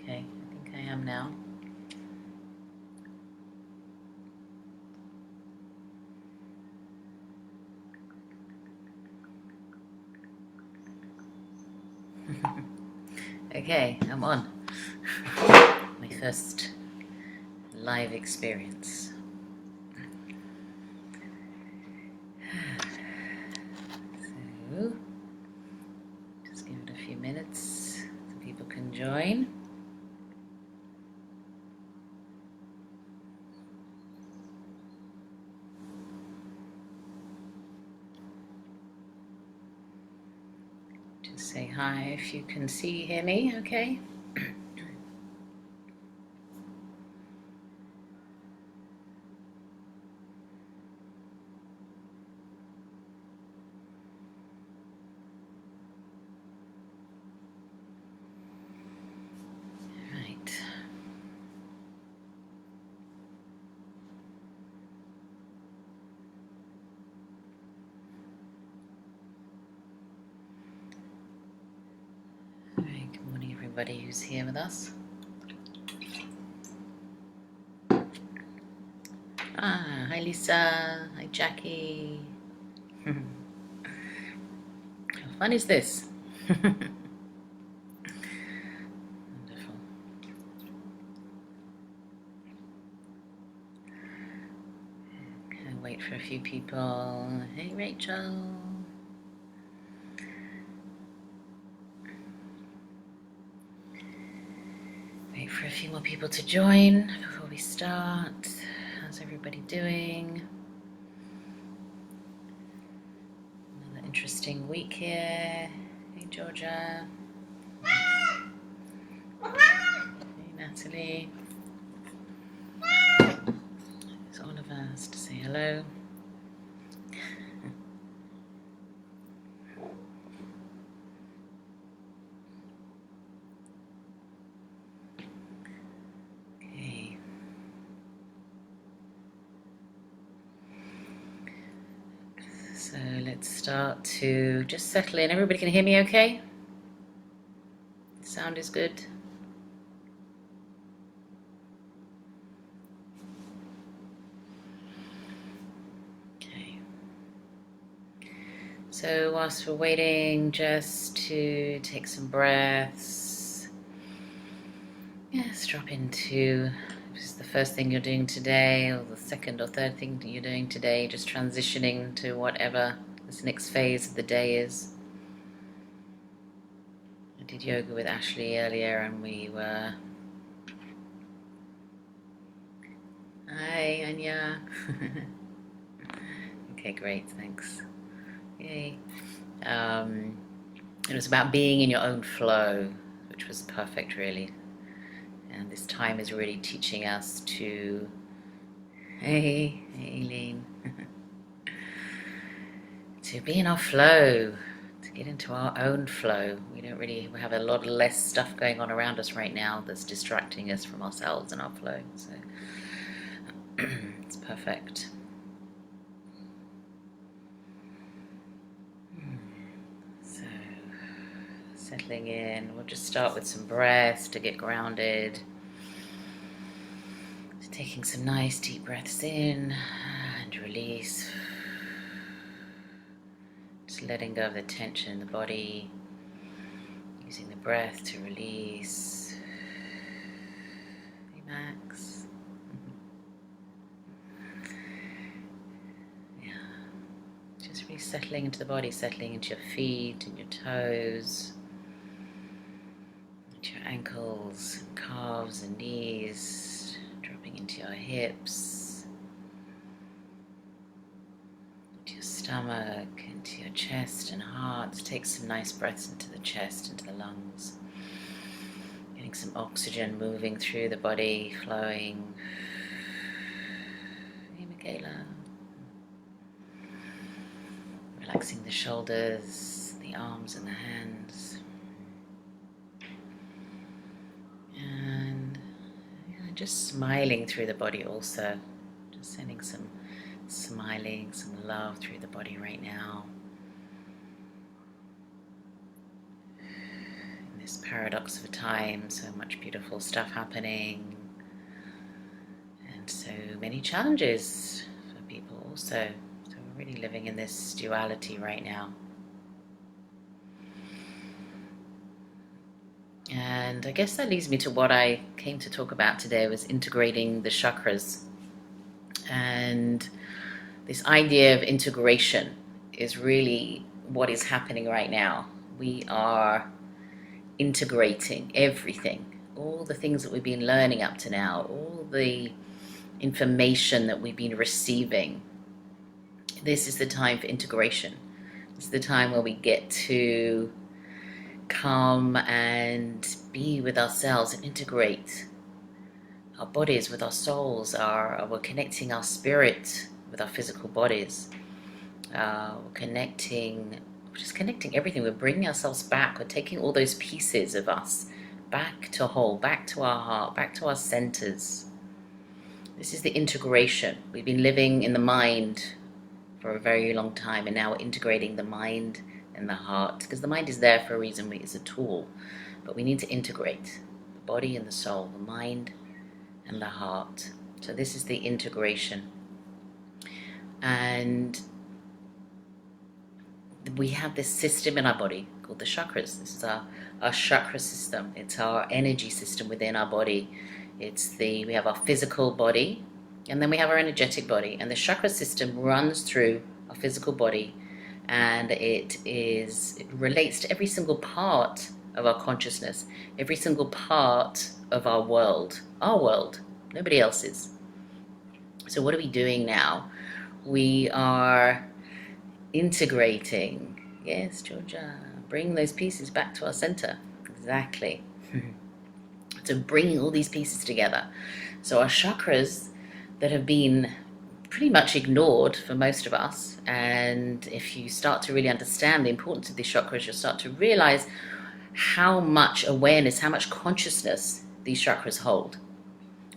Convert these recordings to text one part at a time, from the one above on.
Okay, I think I am now. Okay, I'm on. My first live experience. So, just give it a few minutes so people can join. Just say hi if you can hear me, okay? Alright, good morning everybody who's here with us. Hi Lisa, hi Jackie. How fun is this? Wonderful. Can't wait for a few people. Hey Rachel. Wait for a few more people to join before we start. How's everybody doing? Another interesting week here. Hey Georgia. Hey Natalie. There's all of us to say hello. Okay. So let's start to just settle in. Everybody can hear me okay? The sound is good. Okay. So whilst we're waiting, just to take some breaths. Yes, drop into, if this is the first thing you're doing today, or the second or third thing that you're doing today, just transitioning to whatever this next phase of the day is. I did yoga with Ashley earlier and we were... Hi, Anya. Okay, great, thanks. Yay. It was about being in your own flow, which was perfect, really. And this time is really teaching us to... Hey, Aileen. To be in our flow, to get into our own flow. We have a lot less stuff going on around us right now that's distracting us from ourselves and our flow. So it's perfect. So settling in, we'll just start with some breaths to get grounded. So taking some nice deep breaths in and release. Just letting go of the tension in the body, using the breath to release. Relax. Yeah. Just really settling into the body, settling into your feet and your toes, into your ankles and calves and knees, dropping into your hips, into your stomach, into your chest and heart. Take some nice breaths into the chest, into the lungs. Getting some oxygen moving through the body, flowing. Hey, Michele. Relaxing the shoulders, the arms and the hands. And just smiling through the body also. Just sending some smiling, some love through the body right now. In this paradox of time, so much beautiful stuff happening, and so many challenges for people also. So we're really living in this duality right now. And I guess that leads me to what I came to talk about today, was integrating the chakras. And this idea of integration is really what is happening right now. We are integrating everything, all the things that we've been learning up to now, all the information that we've been receiving. This is the time for integration. It's the time where we get to come and be with ourselves and integrate our bodies with our souls. We're connecting our spirit with our physical bodies. We're just connecting everything. We're bringing ourselves back. We're taking all those pieces of us back to whole, back to our heart, back to our centers. This is the integration. We've been living in the mind for a very long time, and now we're integrating the mind and the heart, because the mind is there for a reason. It's a tool, but we need to integrate the body and the soul, the mind and the heart. So this is the integration. And we have this system in our body called the chakras. This is our chakra system. It's our energy system within our body. We have our physical body, and then we have our energetic body. And the chakra system runs through our physical body, and it relates to every single part of our consciousness, every single part of our world, nobody else's. So what are we doing now? We are integrating. Yes, Georgia, bring those pieces back to our center. Exactly. So bringing all these pieces together. So our chakras that have been pretty much ignored for most of us, and if you start to really understand the importance of these chakras, you'll start to realize how much awareness, how much consciousness these chakras hold.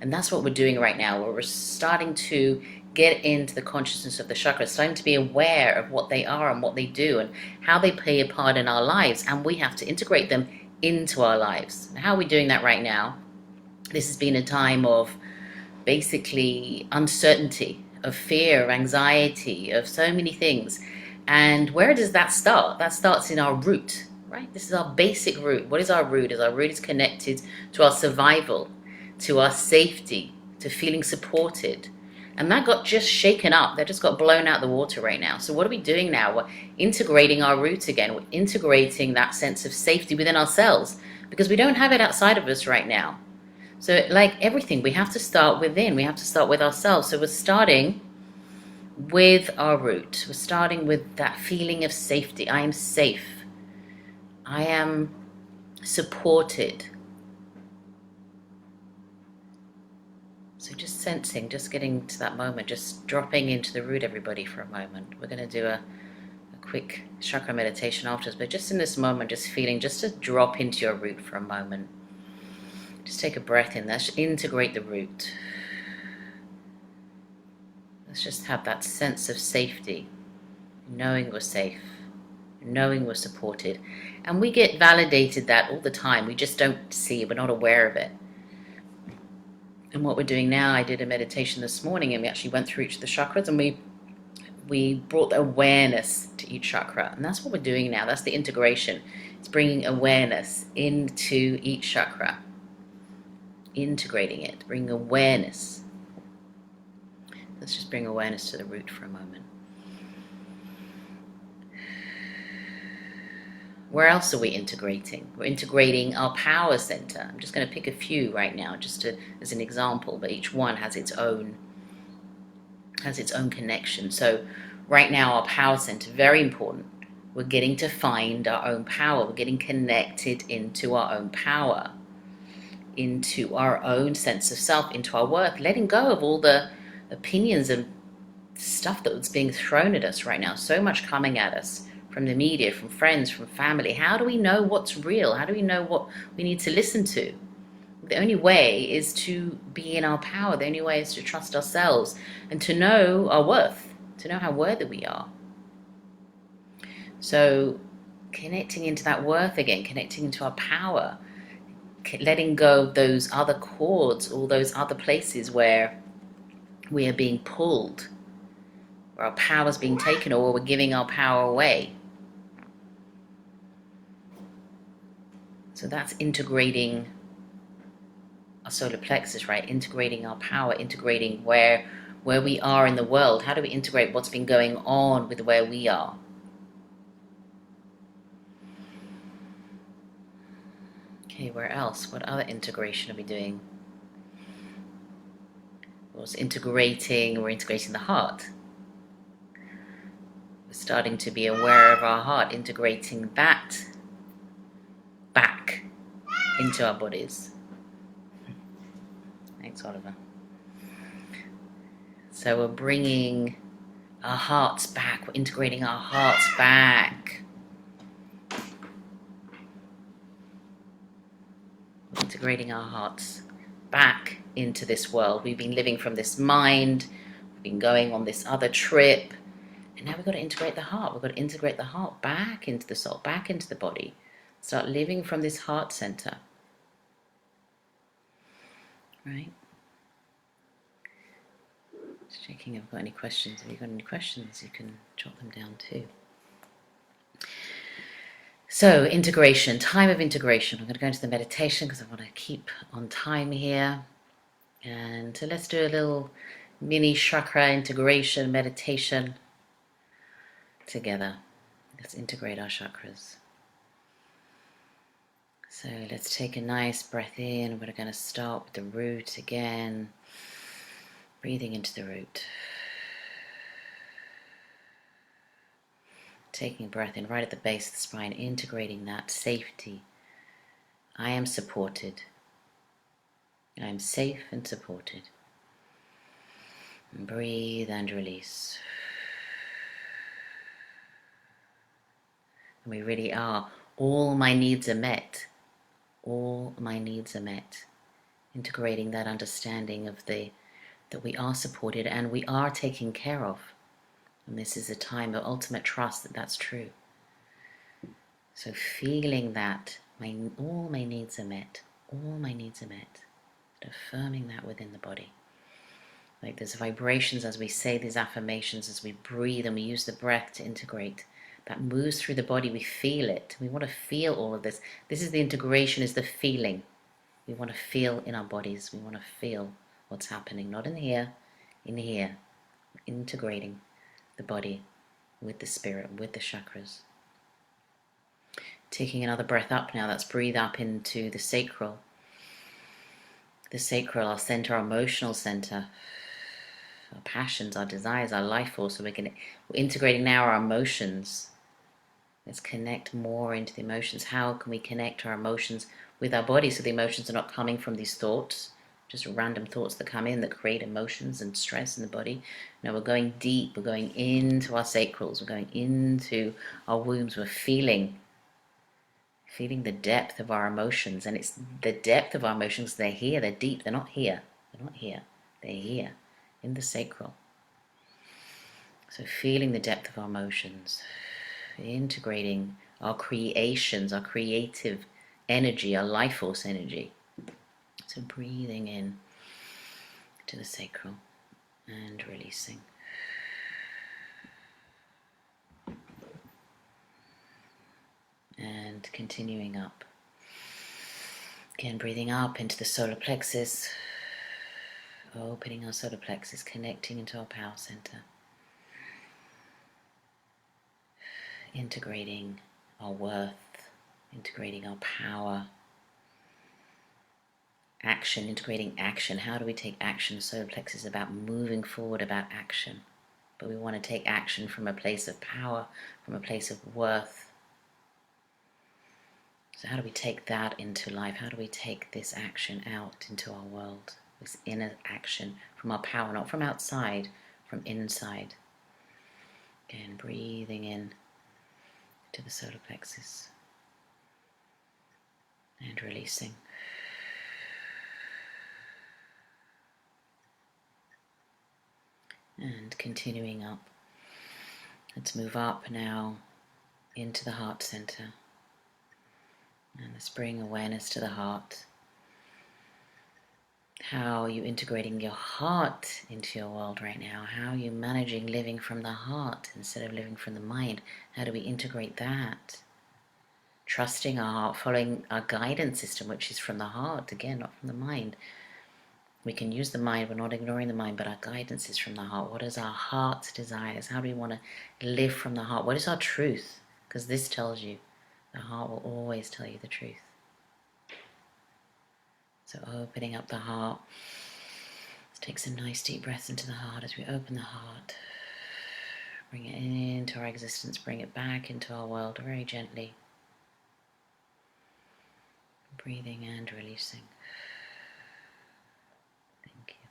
And that's what we're doing right now, where we're starting to get into the consciousness of the chakras, starting to be aware of what they are and what they do and how they play a part in our lives, and we have to integrate them into our lives. How are we doing that right now? This has been a time of basically uncertainty, of fear, of anxiety, of so many things. And where does that start? That starts in our root, right? This is our basic root. What is our root? Our root is connected to our survival, to our safety, to feeling supported. And that got just shaken up. That just got blown out the water right now. So what are we doing now? We're integrating our root again. We're integrating that sense of safety within ourselves, because we don't have it outside of us right now. So like everything, we have to start within. We have to start with ourselves. So we're starting with our root. We're starting with that feeling of safety. I am safe. I am supported. So just sensing, just getting to that moment, just dropping into the root, everybody, for a moment. We're going to do a quick chakra meditation afterwards, but just in this moment, just feeling, just to drop into your root for a moment. Just take a breath in. Let's integrate the root. Let's just have that sense of safety, knowing we're safe, knowing we're supported. And we get validated that all the time. We just don't see it. We're not aware of it. And what we're doing now, I did a meditation this morning, and we actually went through each of the chakras, and we brought awareness to each chakra. And that's what we're doing now. That's the integration. It's bringing awareness into each chakra. Integrating it, bringing awareness. Let's just bring awareness to the root for a moment. Where else are we integrating? We're integrating our power center. I'm just going to pick a few right now, just as an example, but each one has its own connection. So right now, our power center, very important. We're getting to find our own power. We're getting connected into our own power, into our own sense of self, into our worth, letting go of all the opinions and stuff that's being thrown at us right now. So much coming at us from the media, from friends, from family. How do we know what's real? How do we know what we need to listen to? The only way is to be in our power. The only way is to trust ourselves and to know our worth, to know how worthy we are. So connecting into that worth again, connecting into our power, letting go of those other cords, all those other places where we are being pulled, where our power is being taken, or where we're giving our power away. So that's integrating our solar plexus, right? Integrating our power, integrating where we are in the world. How do we integrate what's been going on with where we are? Okay, where else? What other integration are we doing? We're integrating the heart. We're starting to be aware of our heart, integrating that back into our bodies. Thanks, Oliver. So we're bringing our hearts back. We're integrating our hearts back. We're integrating our hearts back into this world. We've been living from this mind. We've been going on this other trip. And now we've got to integrate the heart. We've got to integrate the heart back into the soul, back into the body. Start living from this heart center. Right? Just checking if I've got any questions. If you've got any questions, you can jot them down too. So, integration, time of integration. I'm going to go into the meditation because I want to keep on time here. And so let's do a little mini chakra integration meditation together. Let's integrate our chakras. So let's take a nice breath in. We're going to start with the root again. Breathing into the root. Taking a breath in right at the base of the spine, integrating that safety. I am supported. I am safe and supported. And breathe and release. And we really are. All my needs are met. All my needs are met. Integrating that understanding of that we are supported and we are taken care of. And this is a time of ultimate trust that that's true. So feeling that all my needs are met. All my needs are met. Affirming that within the body. Like there's vibrations as we say these affirmations, as we breathe and we use the breath to integrate. That moves through the body, we feel it. We want to feel all of this. This is the integration, is the feeling. We want to feel in our bodies. We want to feel what's happening. Not in here, in here. Integrating the body with the spirit, with the chakras. Taking another breath up now. Let's breathe up into the sacral. The sacral, our center, our emotional center. Our passions, our desires, our life force. So we're integrating now our emotions. Let's connect more into the emotions. How can we connect our emotions with our body so the emotions are not coming from these thoughts, just random thoughts that come in that create emotions and stress in the body? No, we're going deep. We're going into our sacrals. We're going into our wombs. We're feeling the depth of our emotions. And it's the depth of our emotions. They're here. They're deep. They're not here. They're not here. They're here in the sacral. So feeling the depth of our emotions, integrating our creations, our creative energy, our life force energy. So breathing in to the sacral and releasing. And continuing up. Again, breathing up into the solar plexus, opening our solar plexus, connecting into our power center. Integrating our worth, integrating our power. Action, integrating action. How do we take action? Solar plexus is about moving forward, about action. But we want to take action from a place of power, from a place of worth. So how do we take that into life? How do we take this action out into our world? This inner action from our power, not from outside, from inside. Again, breathing in to the solar plexus and releasing. And continuing up. Let's move up now into the heart center. And let's bring awareness to the heart. How are you integrating your heart into your world right now? How are you managing living from the heart instead of living from the mind? How do we integrate that? Trusting our heart, following our guidance system, which is from the heart, again, not from the mind. We can use the mind, we're not ignoring the mind, but our guidance is from the heart. What is our heart's desires? How do we want to live from the heart? What is our truth? Because this tells you, the heart will always tell you the truth. So opening up the heart. Let's take some nice deep breaths into the heart as we open the heart. Bring it into our existence, bring it back into our world very gently. Breathing and releasing. Thank you.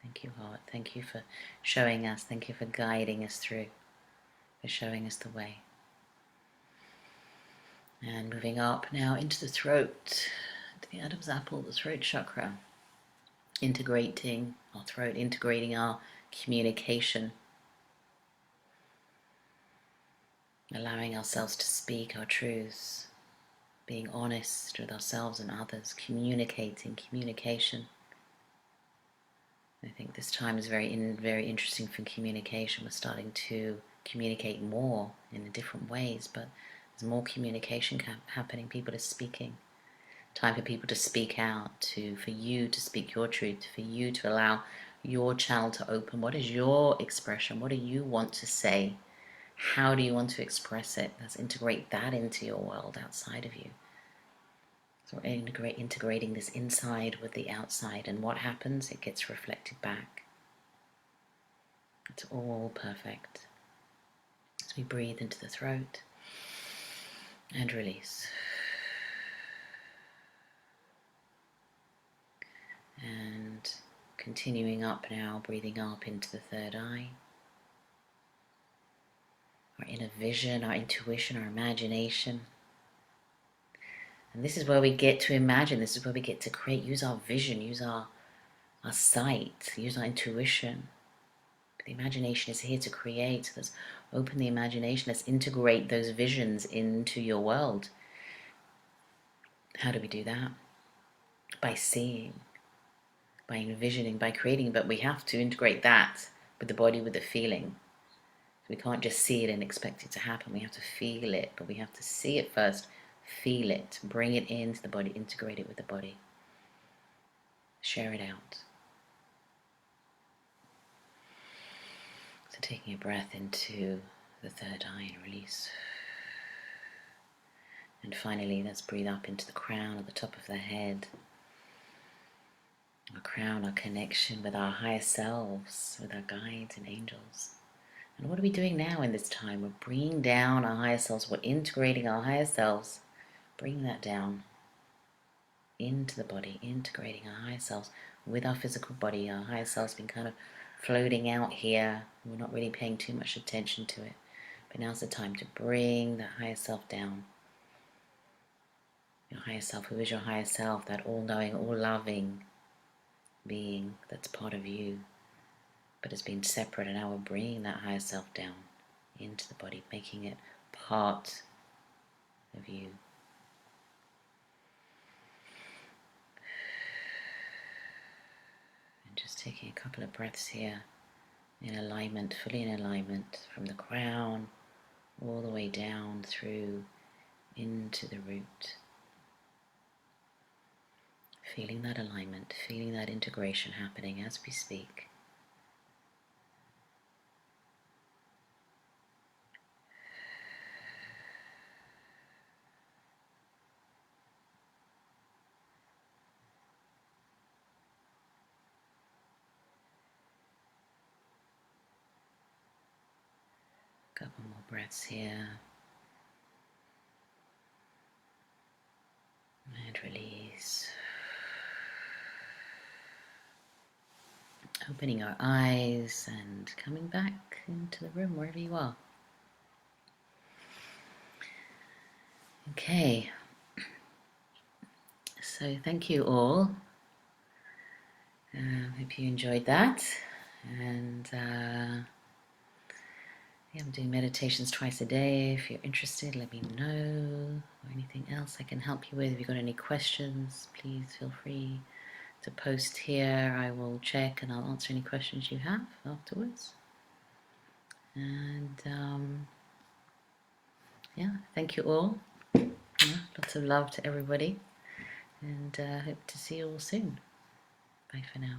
Thank you, heart. Thank you for showing us. Thank you for guiding us through, for showing us the way. And moving up now into the throat, to the Adam's apple, the throat chakra. Integrating our throat, integrating our communication. Allowing ourselves to speak our truths. Being honest with ourselves and others. Communication. I think this time is very interesting for communication. We're starting to communicate more in different ways, but there's more communication happening. People are speaking. Time for people to speak out, for you to speak your truth, for you to allow your channel to open. What is your expression? What do you want to say? How do you want to express it? Let's integrate that into your world outside of you. So we're integrating this inside with the outside, and what happens? It gets reflected back. It's all perfect. As we breathe into the throat and release. And continuing up now, breathing up into the third eye. Our inner vision, our intuition, our imagination. And this is where we get to imagine, this is where we get to create, use our vision, use our sight, use our intuition. But the imagination is here to create, so let's open the imagination, let's integrate those visions into your world. How do we do that? By seeing, by envisioning, by creating, but we have to integrate that with the body, with the feeling. We can't just see it and expect it to happen. We have to feel it, but we have to see it first, feel it, bring it into the body, integrate it with the body. Share it out. So taking a breath into the third eye and release. And finally, let's breathe up into the crown at the top of the head. Our crown, our connection with our higher selves, with our guides and angels. And what are we doing now in this time? We're bringing down our higher selves. We're integrating our higher selves. Bringing that down into the body, integrating our higher selves with our physical body. Our higher selves been kind of floating out here. We're not really paying too much attention to it. But now's the time to bring that higher self down. Your higher self, who is your higher self? That all-knowing, all-loving being that's part of you, but has been separate, and now we're bringing that higher self down into the body, making it part of you. And just taking a couple of breaths here in alignment, fully in alignment, from the crown all the way down through into the root. Feeling that alignment, feeling that integration happening as we speak. Couple more breaths here. And release. Opening our eyes and coming back into the room wherever you are. Okay. So thank you all. Hope you enjoyed that. And Yeah, I'm doing meditations twice a day. If you're interested, let me know. Or anything else I can help you with. If you've got any questions, please feel free to post here. I will check and I'll answer any questions you have afterwards. And yeah, thank you all. Yeah, lots of love to everybody. And hope to see you all soon. Bye for now.